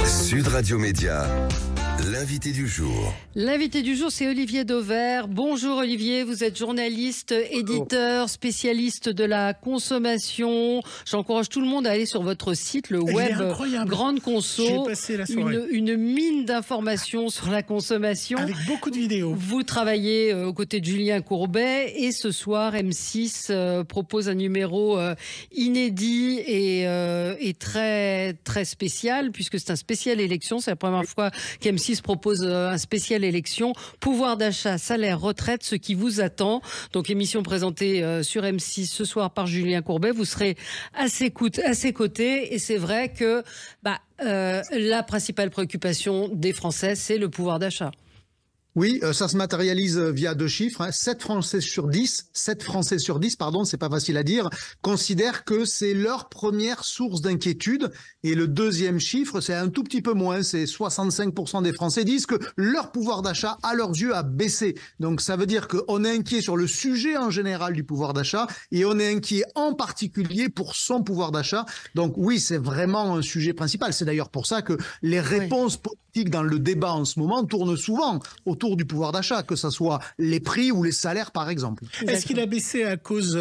Sud Radio Média, l'invité du jour. L'invité du jour, c'est Olivier Dauvert. Bonjour Olivier, vous êtes journaliste, éditeur, spécialiste de la consommation. J'encourage tout le monde à aller sur votre site, le web Grande Conso. J'ai passé la soirée. Une mine d'informations sur la consommation. Avec beaucoup de vidéos. Vous travaillez aux côtés de Julien Courbet et ce soir, M6 propose un numéro inédit et très, très spécial puisque c'est un spécial élection. C'est la première fois qu'M6 propose un spécial élection. Pouvoir d'achat, salaire, retraite, ce qui vous attend. Donc émission présentée sur M6 ce soir par Julien Courbet. Vous serez à ses côtés et c'est vrai que la principale préoccupation des Français, c'est le pouvoir d'achat. Oui, ça se matérialise via deux chiffres. 7 Français sur 10, c'est pas facile à dire, considèrent que c'est leur première source d'inquiétude. Et le deuxième chiffre, c'est un tout petit peu moins, c'est 65% des Français disent que leur pouvoir d'achat, à leurs yeux, a baissé. Donc ça veut dire qu'on est inquiet sur le sujet en général du pouvoir d'achat et on est inquiet en particulier pour son pouvoir d'achat. Donc oui, c'est vraiment un sujet principal. C'est d'ailleurs pour ça que les réponses politiques dans le débat en ce moment tournent souvent autour du pouvoir d'achat, que ce soit les prix ou les salaires par exemple. Est-ce qu'il a baissé à cause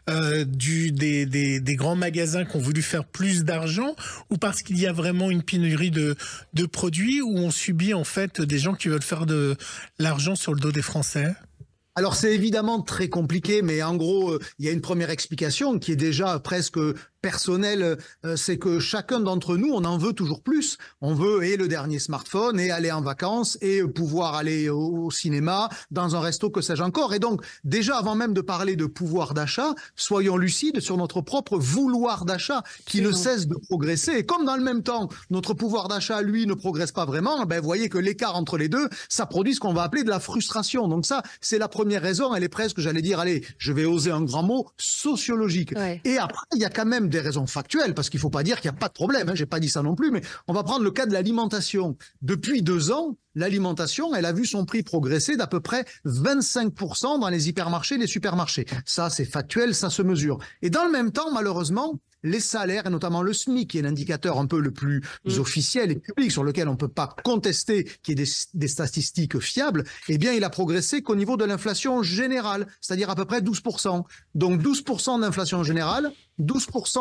des grands magasins qui ont voulu faire plus d'argent ou parce qu'il y a vraiment une pénurie de produits où on subit en fait des gens qui veulent faire de l'argent sur le dos des Français ? Alors c'est évidemment très compliqué, mais en gros, il y a une première explication qui est déjà presque personnelle, c'est que chacun d'entre nous, on en veut toujours plus. On veut et le dernier smartphone, et aller en vacances, et pouvoir aller au cinéma, dans un resto, que sais-je encore. Et donc, déjà, avant même de parler de pouvoir d'achat, soyons lucides sur notre propre vouloir d'achat, qui ne cesse de progresser. Et comme dans le même temps, notre pouvoir d'achat, lui, ne progresse pas vraiment, vous voyez que l'écart entre les deux, ça produit ce qu'on va appeler de la frustration. Donc ça, c'est la première raison, elle est presque, j'allais dire, allez, je vais oser un grand mot, sociologique. Ouais. Et après, il y a quand même des raisons factuelles, parce qu'il ne faut pas dire qu'il n'y a pas de problème, j'ai pas dit ça non plus, mais on va prendre le cas de l'alimentation. Depuis 2 ans, l'alimentation, elle a vu son prix progresser d'à peu près 25% dans les hypermarchés et les supermarchés. Ça, c'est factuel, ça se mesure. Et dans le même temps, malheureusement, les salaires, et notamment le SMIC, qui est l'indicateur un peu le plus officiel et public, sur lequel on ne peut pas contester qu'il y ait des statistiques fiables, eh bien, il a progressé qu'au niveau de l'inflation générale, c'est-à-dire à peu près 12%. Donc 12% d'inflation générale, 12%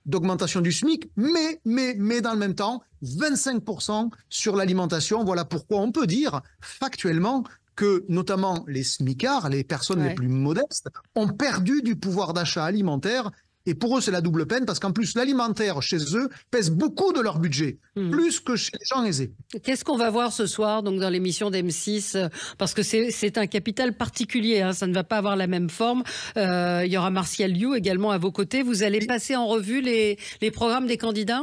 d'augmentation du SMIC, mais dans le même temps, 25% sur l'alimentation. Voilà pourquoi on peut dire factuellement que notamment les smicards, les personnes les plus modestes, ont perdu du pouvoir d'achat alimentaire. Et pour eux, c'est la double peine, parce qu'en plus, l'alimentaire, chez eux, pèse beaucoup de leur budget, plus que chez les gens aisés. Qu'est-ce qu'on va voir ce soir donc, dans l'émission d'M6 ? Parce que c'est un capital particulier, ça ne va pas avoir la même forme. Il y aura Martial Liu également à vos côtés. Vous allez passer en revue les programmes des candidats ?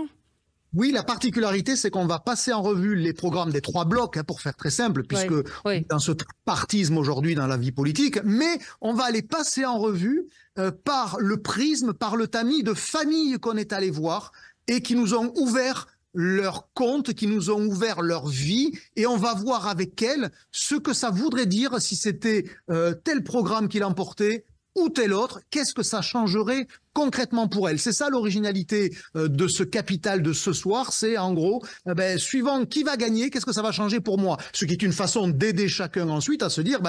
Oui, la particularité, c'est qu'on va passer en revue les programmes des 3 blocs, pour faire très simple, puisque dans ce partisme aujourd'hui dans la vie politique, mais on va les passer en revue par le prisme, par le tamis de familles qu'on est allé voir et qui nous ont ouvert leur compte, qui nous ont ouvert leur vie, et on va voir avec elles ce que ça voudrait dire si c'était tel programme qui l'emportait ou tel autre, qu'est-ce que ça changerait concrètement pour elle. C'est ça l'originalité de ce capital de ce soir, c'est en gros, suivant qui va gagner, qu'est-ce que ça va changer pour moi. Ce qui est une façon d'aider chacun ensuite à se dire,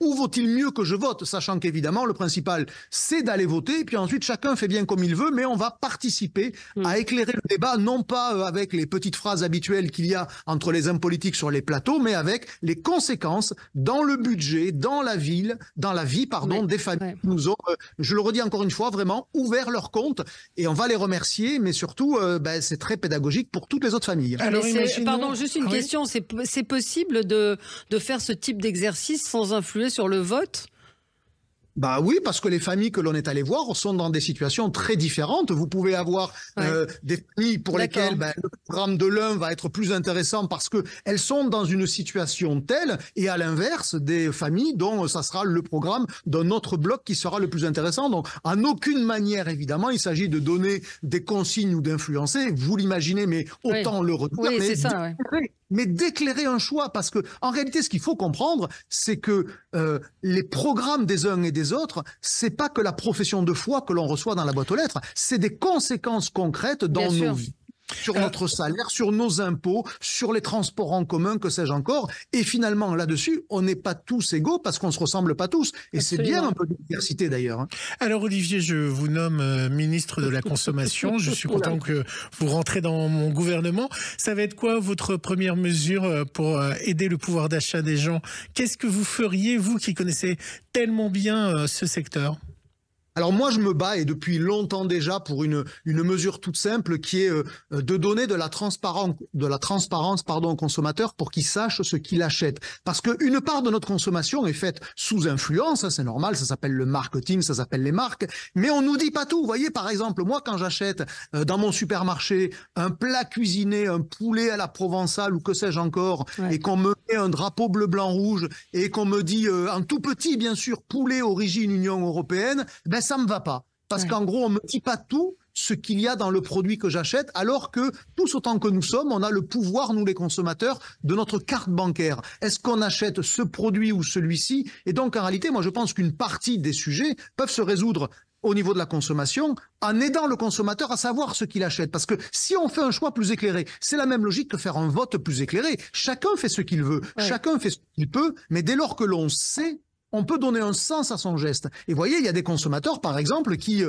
où vaut-il mieux que je vote, sachant qu'évidemment, le principal, c'est d'aller voter, et puis ensuite, chacun fait bien comme il veut, mais on va participer à éclairer le débat, non pas avec les petites phrases habituelles qu'il y a entre les hommes politiques sur les plateaux, mais avec les conséquences dans le budget, dans la vie, des familles qui nous ont, je le redis encore une fois, vraiment ouvert leur compte, et on va les remercier, mais surtout, c'est très pédagogique pour toutes les autres familles. Alors, pardon, juste une question, c'est possible de faire ce type d'exercice sans influer sur le vote ? Bah oui, parce que les familles que l'on est allé voir sont dans des situations très différentes. Vous pouvez avoir des familles pour lesquelles le programme de l'un va être plus intéressant parce que elles sont dans une situation telle, et à l'inverse, des familles dont ça sera le programme d'un autre bloc qui sera le plus intéressant. Donc, en aucune manière, évidemment, il s'agit de donner des consignes ou d'influencer. Vous l'imaginez, mais autant le redire. Oui, c'est ça, mais d'éclairer un choix, parce que en réalité, ce qu'il faut comprendre, c'est que les programmes des uns et des autres, c'est pas que la profession de foi que l'on reçoit dans la boîte aux lettres, c'est des conséquences concrètes dans nos vies. sur notre salaire, sur nos impôts, sur les transports en commun, que sais-je encore. Et finalement, là-dessus, on n'est pas tous égaux parce qu'on ne se ressemble pas tous. Et c'est bien un peu de diversité d'ailleurs. Hein. Alors Olivier, je vous nomme ministre de la Consommation. Je suis content que vous rentrez dans mon gouvernement. Ça va être quoi votre première mesure pour aider le pouvoir d'achat des gens? Qu'est-ce que vous feriez, vous qui connaissez tellement bien ce secteur? Alors moi, je me bats, et depuis longtemps déjà, pour une mesure toute simple qui est de donner de la transparence aux consommateurs pour qu'ils sachent ce qu'ils achètent. Parce qu'une part de notre consommation est faite sous influence, hein, c'est normal, ça s'appelle le marketing, ça s'appelle les marques, mais on nous dit pas tout. Vous voyez, par exemple, moi, quand j'achète dans mon supermarché un plat cuisiné, un poulet à la provençale ou que sais-je encore, et qu'on me met un drapeau bleu, blanc, rouge, et qu'on me dit, en tout petit, bien sûr, poulet origine Union européenne, ben ça me va pas. Parce qu'en gros, on me dit pas tout ce qu'il y a dans le produit que j'achète, alors que tous autant que nous sommes, on a le pouvoir, nous les consommateurs, de notre carte bancaire. Est-ce qu'on achète ce produit ou celui-ci? Et donc, en réalité, moi, je pense qu'une partie des sujets peuvent se résoudre au niveau de la consommation, en aidant le consommateur à savoir ce qu'il achète. Parce que si on fait un choix plus éclairé, c'est la même logique que faire un vote plus éclairé. Chacun fait ce qu'il veut, chacun fait ce qu'il peut, mais dès lors que l'on sait, on peut donner un sens à son geste. Et vous voyez, il y a des consommateurs, par exemple, qui,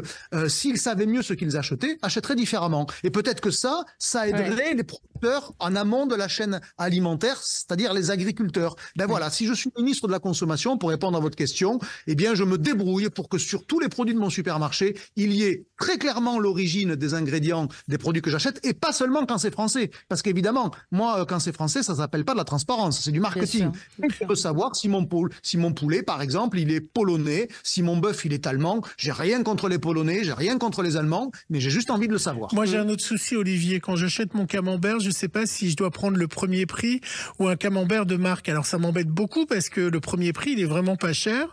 s'ils savaient mieux ce qu'ils achetaient, achèteraient différemment. Et peut-être que ça aiderait les producteurs en amont de la chaîne alimentaire, c'est-à-dire les agriculteurs. Ben voilà, si je suis ministre de la Consommation, pour répondre à votre question, eh bien, je me débrouille pour que sur tous les produits de mon supermarché, il y ait très clairement l'origine des ingrédients des produits que j'achète, et pas seulement quand c'est français. Parce qu'évidemment, moi, quand c'est français, ça s'appelle pas de la transparence, c'est du marketing. Je peux savoir si mon poulet, par exemple, il est polonais, si mon bœuf, il est allemand. J'ai rien contre les Polonais, j'ai rien contre les Allemands, mais j'ai juste envie de le savoir. Moi, j'ai un autre souci, Olivier. Quand j'achète mon camembert, je ne sais pas si je dois prendre le premier prix ou un camembert de marque. Alors, ça m'embête beaucoup parce que le premier prix, il est vraiment pas cher.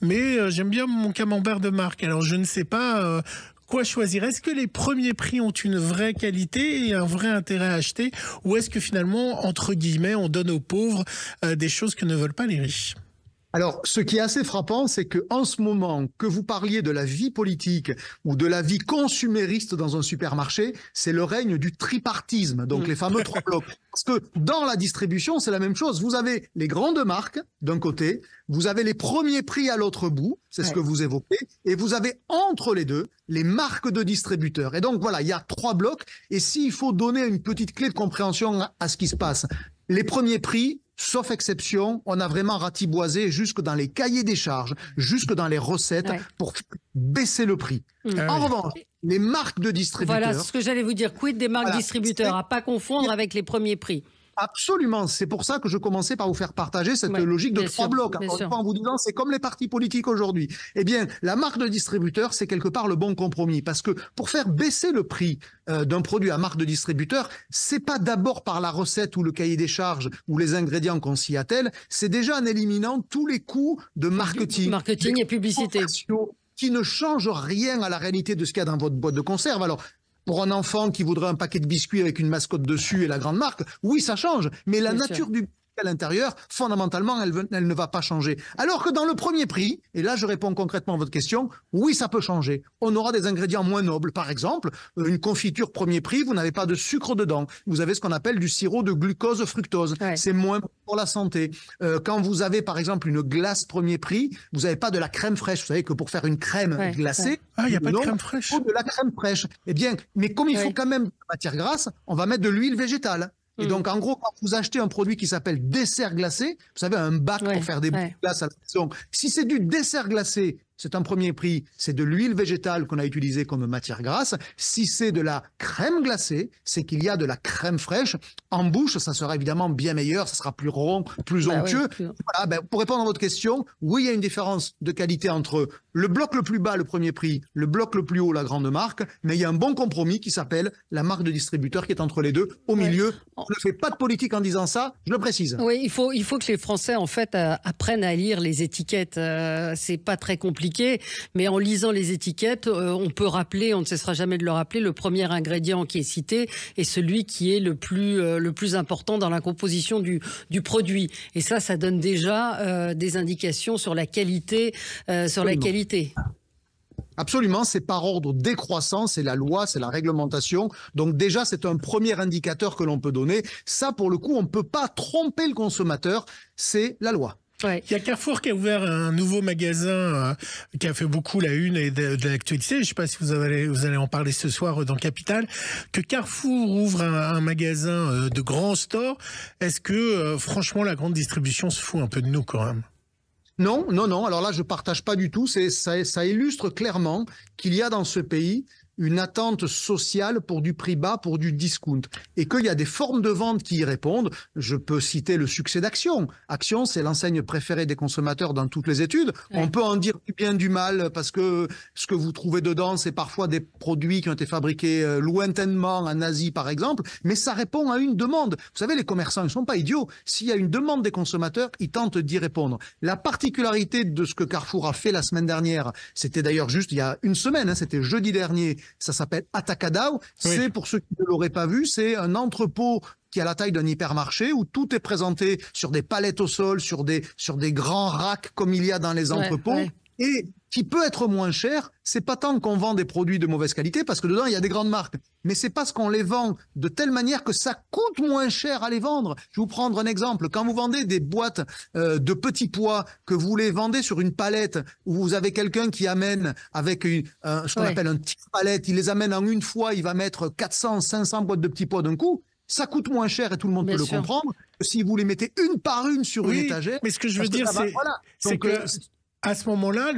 Mais j'aime bien mon camembert de marque. Alors, je ne sais pas... quoi choisir? Est-ce que les premiers prix ont une vraie qualité et un vrai intérêt à acheter? Ou est-ce que finalement, entre guillemets, on donne aux pauvres des choses que ne veulent pas les riches? Alors, ce qui est assez frappant, c'est que en ce moment, que vous parliez de la vie politique ou de la vie consumériste dans un supermarché, c'est le règne du tripartisme, donc les fameux trois blocs. Parce que dans la distribution, c'est la même chose. Vous avez les grandes marques d'un côté, vous avez les premiers prix à l'autre bout, c'est ce que vous évoquez, et vous avez entre les deux les marques de distributeurs. Et donc voilà, il y a trois blocs, et s'il faut donner une petite clé de compréhension à ce qui se passe, les premiers prix, sauf exception, on a vraiment ratiboisé jusque dans les cahiers des charges, jusque dans les recettes pour baisser le prix. En revanche, les marques de distributeurs... Voilà, c'est ce que j'allais vous dire. Quid des marques distributeurs, à pas confondre avec les premiers prix. Absolument, c'est pour ça que je commençais par vous faire partager cette logique de trois blocs. Encore une fois, en vous disant, c'est comme les partis politiques aujourd'hui. Eh bien, la marque de distributeur, c'est quelque part le bon compromis. Parce que pour faire baisser le prix d'un produit à marque de distributeur, c'est pas d'abord par la recette ou le cahier des charges ou les ingrédients qu'on s'y attelle, c'est déjà en éliminant tous les coûts de marketing. Marketing et publicité. Qui ne changent rien à la réalité de ce qu'il y a dans votre boîte de conserve. Alors, pour un enfant qui voudrait un paquet de biscuits avec une mascotte dessus et la grande marque, oui, ça change. Mais la nature du à l'intérieur, fondamentalement, elle ne va pas changer. Alors que dans le premier prix, et là je réponds concrètement à votre question, oui, ça peut changer. On aura des ingrédients moins nobles. Par exemple, une confiture premier prix, vous n'avez pas de sucre dedans. Vous avez ce qu'on appelle du sirop de glucose fructose. C'est moins pour la santé. Quand vous avez par exemple une glace premier prix, vous n'avez pas de la crème fraîche. Vous savez que pour faire une crème glacée, il n'y a pas de crème fraîche. Il faut de la crème fraîche. Eh bien, mais comme il faut quand même de la matière grasse, on va mettre de l'huile végétale. Et donc, en gros, quand vous achetez un produit qui s'appelle dessert glacé, vous savez, un bac pour faire des boules de glace à la maison, si c'est du dessert glacé, c'est un premier prix, c'est de l'huile végétale qu'on a utilisée comme matière grasse. Si c'est de la crème glacée, c'est qu'il y a de la crème fraîche. En bouche, ça sera évidemment bien meilleur, ça sera plus rond, plus onctueux. Voilà, pour répondre à votre question, oui, il y a une différence de qualité entre le bloc le plus bas, le premier prix, le bloc le plus haut, la grande marque, mais il y a un bon compromis qui s'appelle la marque de distributeur qui est entre les deux, au milieu. Je ne fais pas de politique en disant ça, je le précise. Oui, il faut que les Français, en fait, apprennent à lire les étiquettes. C'est pas très compliqué. Mais en lisant les étiquettes, on peut rappeler, on ne cessera jamais de le rappeler, le premier ingrédient qui est cité est celui qui est le plus important dans la composition du produit. Et ça donne déjà des indications sur la qualité. Absolument, c'est par ordre décroissant, c'est la loi, c'est la réglementation. Donc déjà, c'est un premier indicateur que l'on peut donner. Ça, pour le coup, on ne peut pas tromper le consommateur, c'est la loi. Ouais. Il y a Carrefour qui a ouvert un nouveau magasin qui a fait beaucoup la une et de l'actualité. Je ne sais pas si vous allez en parler ce soir dans Capital. Que Carrefour ouvre un magasin de grand store, est-ce que franchement la grande distribution se fout un peu de nous quand même? Non, non, non. Alors là, je partage pas du tout. Ça illustre clairement qu'il y a dans ce pays une attente sociale pour du prix bas, pour du discount. Et qu'il y a des formes de vente qui y répondent. Je peux citer le succès d'Action. Action, c'est l'enseigne préférée des consommateurs dans toutes les études. Ouais. On peut en dire du bien, du mal, parce que ce que vous trouvez dedans, c'est parfois des produits qui ont été fabriqués lointainement en Asie, par exemple. Mais ça répond à une demande. Vous savez, les commerçants, ils ne sont pas idiots. S'il y a une demande des consommateurs, ils tentent d'y répondre. La particularité de ce que Carrefour a fait la semaine dernière, c'était d'ailleurs juste il y a une semaine, hein, c'était jeudi dernier, ça s'appelle Atacadão. Oui. C'est, pour ceux qui ne l'auraient pas vu, c'est un entrepôt qui a la taille d'un hypermarché où tout est présenté sur des palettes au sol, sur des grands racks comme il y a dans les entrepôts. Ouais, ouais. Et qui peut être moins cher, c'est pas tant qu'on vend des produits de mauvaise qualité, parce que dedans, il y a des grandes marques, mais c'est parce qu'on les vend de telle manière que ça coûte moins cher à les vendre. Je vais vous prendre un exemple. Quand vous vendez des boîtes de petits pois, que vous les vendez sur une palette, où vous avez quelqu'un qui amène avec ce qu'on appelle un petit palette, il les amène en une fois, il va mettre 400, 500 boîtes de petits pois d'un coup, ça coûte moins cher et tout le monde peut le comprendre que si vous les mettez une par une sur une étagère. Mais ce que je veux dire, c'est que... À ce moment-là,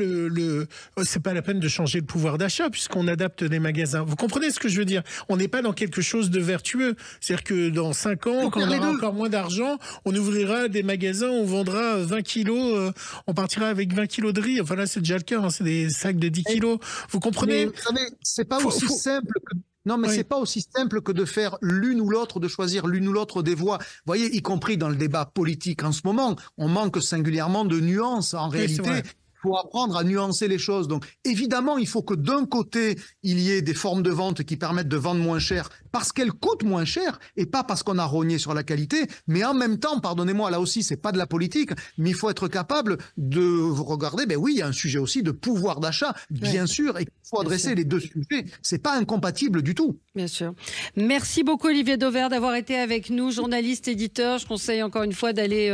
c'est pas la peine de changer le pouvoir d'achat puisqu'on adapte les magasins. Vous comprenez ce que je veux dire? On n'est pas dans quelque chose de vertueux. C'est-à-dire que dans 5 ans, quand on aura encore moins d'argent, on ouvrira des magasins, on vendra 20 kilos, on partira avec 20 kilos de riz. Enfin là, c'est déjà le cas, hein, c'est des sacs de 10 kilos. Vous comprenez? Mais, vous savez, c'est pas aussi simple que... Non, mais c'est pas aussi simple que de faire l'une ou l'autre, de choisir l'une ou l'autre des voies. Vous voyez, y compris dans le débat politique en ce moment, on manque singulièrement de nuances. En réalité, il faut apprendre à nuancer les choses. Donc, évidemment, il faut que d'un côté, il y ait des formes de vente qui permettent de vendre moins cher parce qu'elles coûtent moins cher et pas parce qu'on a rogné sur la qualité. Mais en même temps, pardonnez-moi, là aussi, c'est pas de la politique, mais il faut être capable de regarder, ben oui, il y a un sujet aussi de pouvoir d'achat, bien sûr, et il faut adresser les deux sujets. C'est pas incompatible du tout. Bien sûr. Merci beaucoup, Olivier Dauvert, d'avoir été avec nous, journaliste, éditeur. Je conseille encore une fois d'aller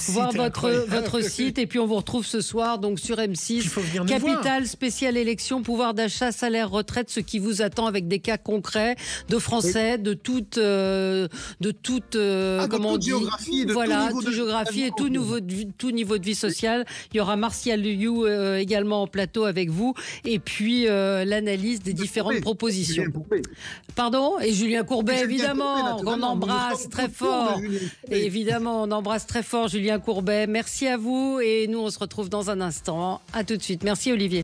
voir votre site et puis on vous retrouve ce soir donc sur M6. Capital, spécial élection, pouvoir d'achat, salaire, retraite, ce qui vous attend avec des cas concrets de Français, de toute comment on dit, géographie, de voilà, tout niveau géographie et tout niveau de vie sociale. Il y aura Martial You également en plateau avec vous et puis l'analyse des différentes propositions. Pardon? Et Julien Courbet, évidemment, on embrasse très fort. Et évidemment, on embrasse très fort Julien Courbet. Merci à vous et nous, on se retrouve dans un instant. À tout de suite. Merci Olivier.